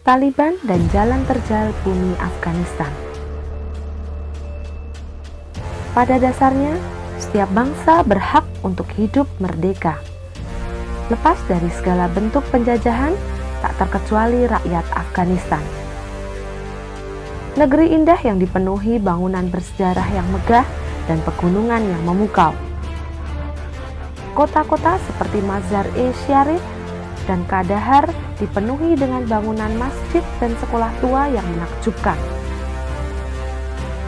Taliban dan jalan terjal bumi Afghanistan. Pada dasarnya, setiap bangsa berhak untuk hidup merdeka, lepas dari segala bentuk penjajahan, tak terkecuali rakyat Afghanistan. Negeri indah yang dipenuhi bangunan bersejarah yang megah dan pegunungan yang memukau. Kota-kota seperti Mazar-e-Sharif dan Kandahar dipenuhi dengan bangunan masjid dan sekolah tua yang menakjubkan.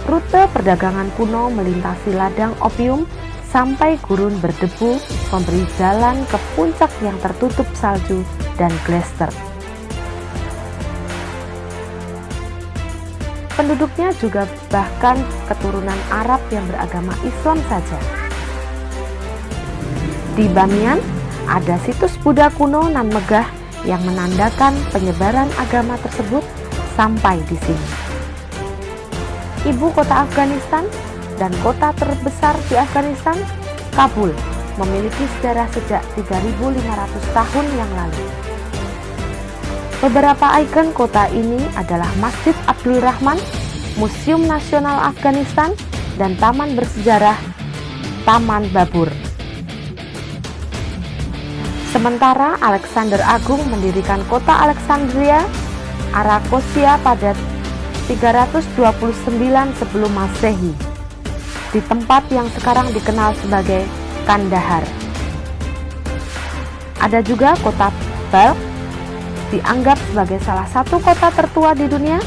Rute perdagangan kuno melintasi ladang opium sampai gurun berdebu, memberi jalan ke puncak yang tertutup salju dan glester. Penduduknya juga bahkan keturunan Arab yang beragama Islam saja. Di Bamiyan ada situs Buddha kuno nan megah yang menandakan penyebaran agama tersebut sampai di sini. Ibu kota Afghanistan dan kota terbesar di Afghanistan, Kabul, memiliki sejarah sejak 3.500 tahun yang lalu. Beberapa ikon kota ini adalah Masjid Abdul Rahman, Museum Nasional Afghanistan, dan taman bersejarah Taman Babur. Sementara Alexander Agung mendirikan kota Alexandria, Arakosia pada 329 sebelum Masehi, di tempat yang sekarang dikenal sebagai Kandahar. Ada juga kota Balkh, dianggap sebagai salah satu kota tertua di dunia.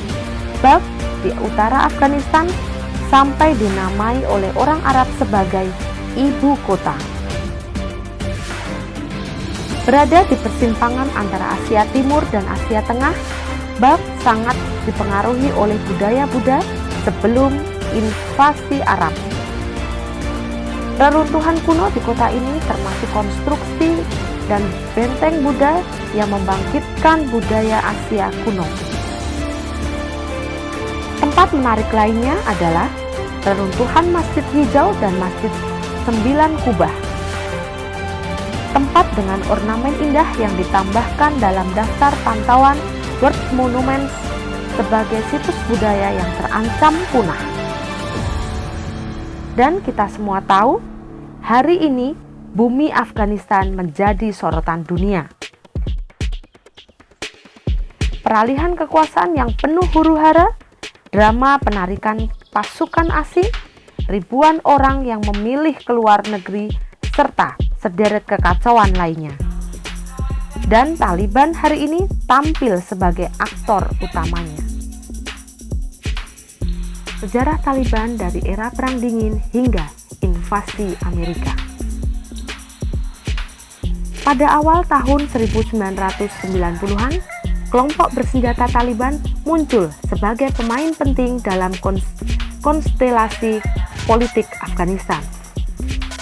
Balkh di utara Afghanistan sampai dinamai oleh orang Arab sebagai ibu kota. Berada di persimpangan antara Asia Timur dan Asia Tengah, Balkh sangat dipengaruhi oleh budaya Buddha sebelum invasi Arab. Reruntuhan kuno di kota ini termasuk konstruksi dan benteng Buddha yang membangkitkan budaya Asia kuno. Tempat menarik lainnya adalah reruntuhan Masjid Hijau dan Masjid 9 Kubah. Tempat dengan ornamen indah yang ditambahkan dalam daftar pantauan World Monuments sebagai situs budaya yang terancam punah. Dan kita semua tahu, hari ini bumi Afghanistan menjadi sorotan dunia. Peralihan kekuasaan yang penuh huru-hara, drama penarikan pasukan asing, ribuan orang yang memilih keluar negeri, serta sederet kekacauan lainnya. Dan Taliban hari ini tampil sebagai aktor utamanya. Sejarah Taliban dari era Perang Dingin hingga invasi Amerika. Pada awal tahun 1990-an, kelompok bersenjata Taliban muncul sebagai pemain penting dalam konstelasi politik Afghanistan.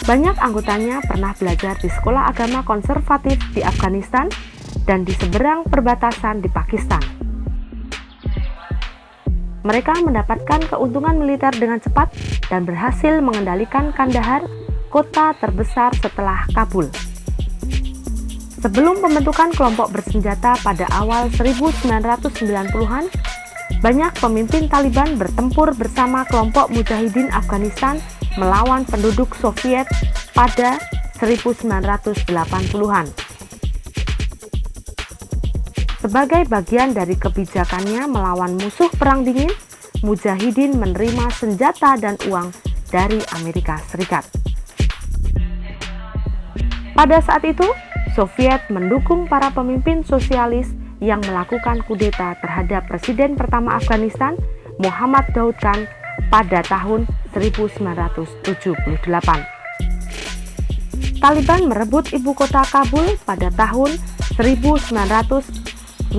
Banyak anggotanya pernah belajar di sekolah agama konservatif di Afghanistan dan di seberang perbatasan di Pakistan. Mereka mendapatkan keuntungan militer dengan cepat dan berhasil mengendalikan Kandahar, kota terbesar setelah Kabul. Sebelum pembentukan kelompok bersenjata pada awal 1990-an, banyak pemimpin Taliban bertempur bersama kelompok Mujahidin Afghanistan melawan penduduk Soviet pada 1980-an. Sebagai bagian dari kebijakannya melawan musuh Perang Dingin, Mujahidin menerima senjata dan uang dari Amerika Serikat. Pada saat itu, Soviet mendukung para pemimpin sosialis yang melakukan kudeta terhadap Presiden pertama Afghanistan, Muhammad Daud Khan, pada tahun 1978. Taliban merebut ibu kota Kabul pada tahun 1996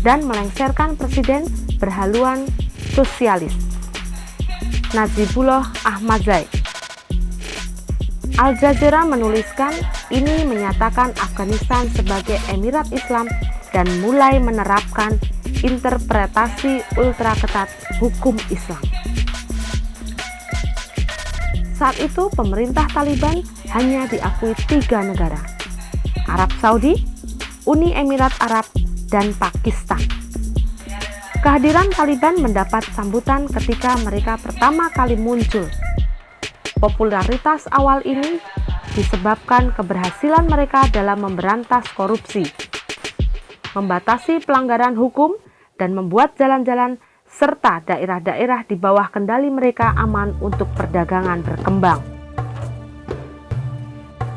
dan melengsarkan presiden berhaluan sosialis Najibullah Ahmadzai. Al Jazeera menuliskan ini menyatakan Afghanistan sebagai Emirat Islam dan mulai menerapkan interpretasi ultra ketat hukum Islam. Saat itu pemerintah Taliban hanya diakui 3 negara, Arab Saudi, Uni Emirat Arab, dan Pakistan. Kehadiran Taliban mendapat sambutan ketika mereka pertama kali muncul. Popularitas awal ini disebabkan keberhasilan mereka dalam memberantas korupsi, membatasi pelanggaran hukum, dan membuat jalan-jalan serta daerah-daerah di bawah kendali mereka aman untuk perdagangan berkembang.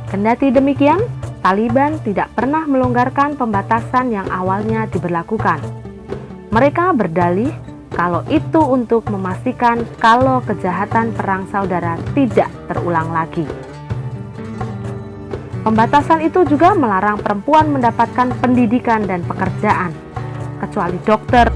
Kendati demikian, Taliban tidak pernah melonggarkan pembatasan yang awalnya diberlakukan. Mereka berdalih kalau itu untuk memastikan kalau kejahatan perang saudara tidak terulang lagi. Pembatasan itu juga melarang perempuan mendapatkan pendidikan dan pekerjaan, kecuali dokter.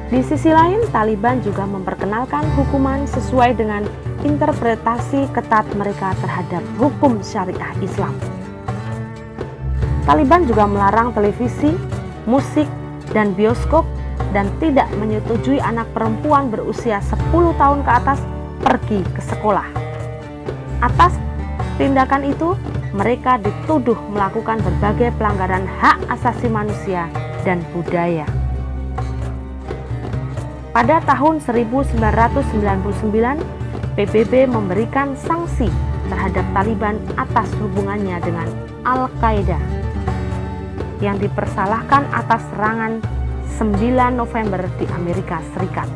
Di sisi lain, Taliban juga memperkenalkan hukuman sesuai dengan interpretasi ketat mereka terhadap hukum syariah Islam. Taliban juga melarang televisi, musik, dan bioskop dan tidak menyetujui anak perempuan berusia 10 tahun ke atas pergi ke sekolah. Atas tindakan itu, mereka dituduh melakukan berbagai pelanggaran hak asasi manusia dan budaya. Pada tahun 1999, PBB memberikan sanksi terhadap Taliban atas hubungannya dengan Al-Qaeda yang dipersalahkan atas serangan 9 November di Amerika Serikat.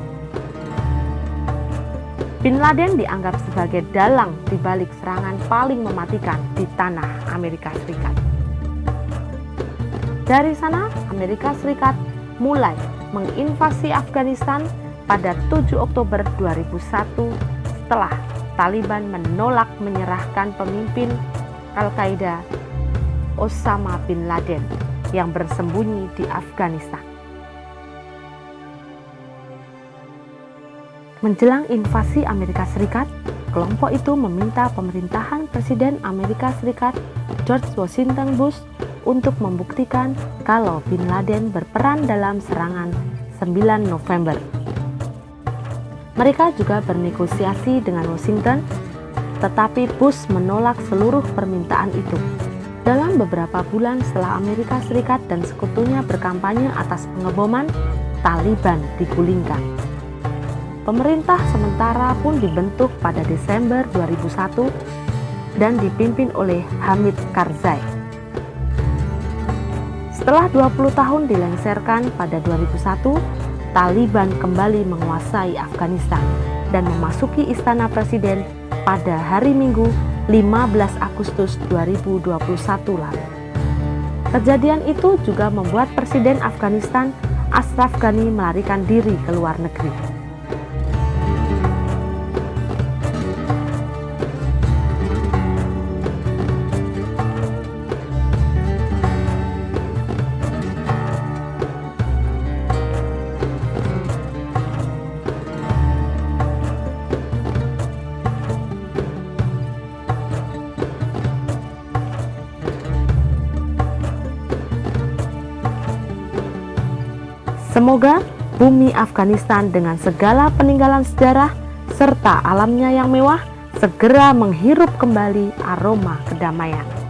Bin Laden dianggap sebagai dalang di balik serangan paling mematikan di tanah Amerika Serikat. Dari sana, Amerika Serikat mulai menginvasi Afghanistan pada 7 Oktober 2001 setelah Taliban menolak menyerahkan pemimpin Al-Qaeda Osama bin Laden yang bersembunyi di Afghanistan. Menjelang invasi Amerika Serikat, kelompok itu meminta pemerintahan Presiden Amerika Serikat George Washington Bush untuk membuktikan kalau bin Laden berperan dalam serangan 9 November. Mereka juga bernegosiasi dengan Washington, tetapi Bush menolak seluruh permintaan itu. Dalam beberapa bulan setelah Amerika Serikat dan sekutunya berkampanye atas pengeboman, Taliban digulingkan. Pemerintah sementara pun dibentuk pada Desember 2001 dan dipimpin oleh Hamid Karzai. Setelah 20 tahun dilengsarkan pada 2001, Taliban kembali menguasai Afghanistan dan memasuki istana presiden pada hari Minggu 15 Agustus 2021 lalu. Kejadian itu juga membuat Presiden Afghanistan Ashraf Ghani melarikan diri ke luar negeri. Semoga bumi Afghanistan dengan segala peninggalan sejarah serta alamnya yang mewah segera menghirup kembali aroma kedamaian.